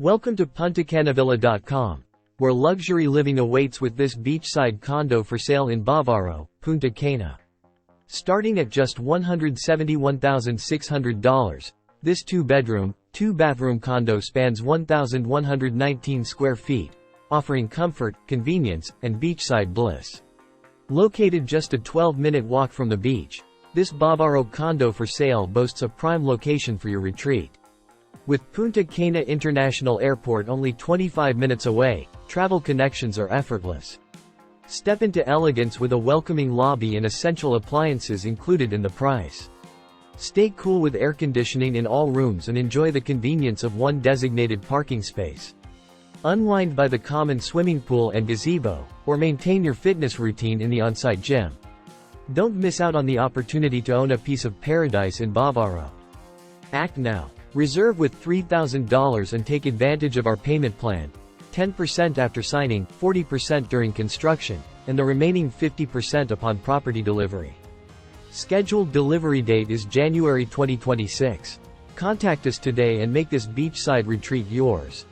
Welcome to PuntaCanaVilla.com, where luxury living awaits with this beachside condo for sale in Bavaro, Punta Cana. Starting at just $171,600, this two-bedroom, two-bathroom condo spans 1,119 square feet, offering comfort, convenience, and beachside bliss. Located just a 12-minute walk from the beach, this Bavaro condo for sale boasts a prime location for your retreat. With Punta Cana International Airport only 25 minutes away, travel connections are effortless. Step into elegance with a welcoming lobby and essential appliances included in the price. Stay cool with air conditioning in all rooms and enjoy the convenience of one designated parking space. Unwind by the common swimming pool and gazebo, or maintain your fitness routine in the on-site gym. Don't miss out on the opportunity to own a piece of paradise in Bavaro. Act now. Reserve with $3,000 and take advantage of our payment plan. 10% after signing, 40% during construction, and the remaining 50% upon property delivery. Scheduled delivery date is January 2026. Contact us today and make this beachside retreat yours.